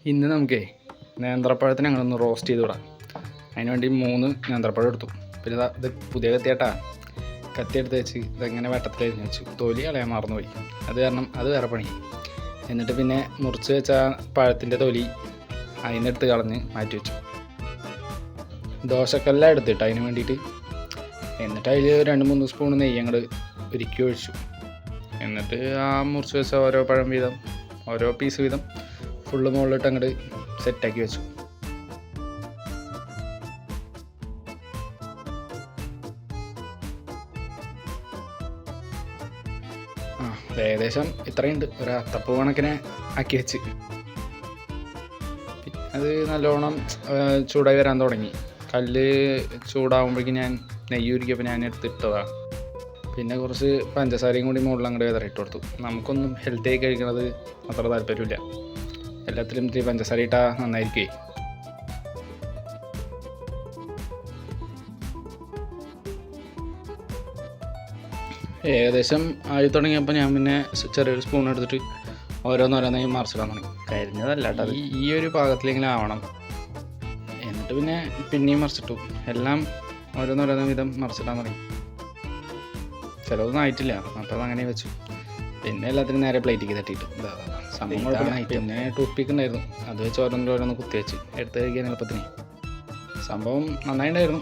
ഇന്ന് നമുക്കേ നേന്ത്രപ്പഴത്തിന് ഞങ്ങളൊന്ന് റോസ്റ്റ് ചെയ്ത് വിടാം. അതിന് വേണ്ടി 3 നേന്ത്രപ്പഴം എടുത്തു. പിന്നെ ഇത് പുതിയ കത്തിയാട്ടാ, കത്തി എടുത്ത് വെച്ച് ഇതെങ്ങനെ വെട്ടത്തിലായിരുന്നു വെച്ചു. തൊലി കളയാൻ മറന്നുപോയി, അത് കാരണം അത് വേറെ പണി. എന്നിട്ട് പിന്നെ മുറിച്ച് വെച്ച പഴത്തിൻ്റെ തൊലി അതിനെടുത്ത് കളഞ്ഞ് മാറ്റി വെച്ചു. ദോശക്കല്ലാണ് എടുത്തിട്ട് അതിന് വേണ്ടിയിട്ട്. എന്നിട്ട് അതിൽ 2-3 സ്പൂൺ നെയ്യ് അങ്ങോട്ട് ഉരുക്കി ഒഴിച്ചു. എന്നിട്ട് ആ മുറിച്ച് വെച്ച ഓരോ പഴം വീതം, ഓരോ പീസ് വീതം ഫുള്ള് മുകളിലിട്ട് അങ്ങോട്ട് സെറ്റാക്കി വെച്ചു. ഏകദേശം ഇത്രയുണ്ട്, ഒരു അത്തപ്പൂ കണക്കിനെ ആക്കി വെച്ച്. അത് നല്ലോണം ചൂടായി വരാൻ തുടങ്ങി. കല്ല് ചൂടാകുമ്പോഴേക്കും ഞാൻ നെയ്യ് ഉരുക്കിയപ്പോൾ ഞാൻ എടുത്തിട്ടതാണ്. പിന്നെ കുറച്ച് പഞ്ചസാരയും കൂടി മുകളിൽ അങ്ങോട്ട് വിതറിയിട്ട് കൊടുത്തു. നമുക്കൊന്നും ഹെൽത്തി ആയി കഴിക്കുന്നത് അത്ര താല്പര്യമില്ല, എല്ലാത്തിലും ഇത്തിരി പഞ്ചസാര ഇട്ടാൽ നന്നായിരിക്കുമേ. ഏകദേശം ആയി തുടങ്ങിയപ്പോൾ ഞാൻ പിന്നെ ചെറിയൊരു സ്പൂൺ എടുത്തിട്ട് ഓരോന്നോരോന്നായി മറിച്ചിടാൻ തുടങ്ങി. കരിഞ്ഞതല്ല കേട്ടോ, ഈ ഒരു പാകത്തിലെങ്കിലും ആവണം. എന്നിട്ട് പിന്നെ പിന്നെയും മറിച്ചിട്ടു. എല്ലാം ഓരോന്നോരോന്നോ വിധം മറിച്ചിടാൻ തുടങ്ങി. ചിലതൊന്നും ആയിട്ടില്ല, അപ്പോൾ അതങ്ങനെ വെച്ചു. പിന്നെ എല്ലാത്തിനും നേരെ പ്ലേറ്റിലേക്ക് തട്ടിയിട്ടു. സംഭവം പിന്നെ ടൂത്ത് പിക്ക് ഉണ്ടായിരുന്നു, അത് വെച്ച് ഓരോന്നോരോന്ന് കുത്തി വെച്ച് എടുത്ത് കഴിക്കാൻ എളുപ്പത്തിന്. സംഭവം നന്നായിട്ടുണ്ടായിരുന്നു.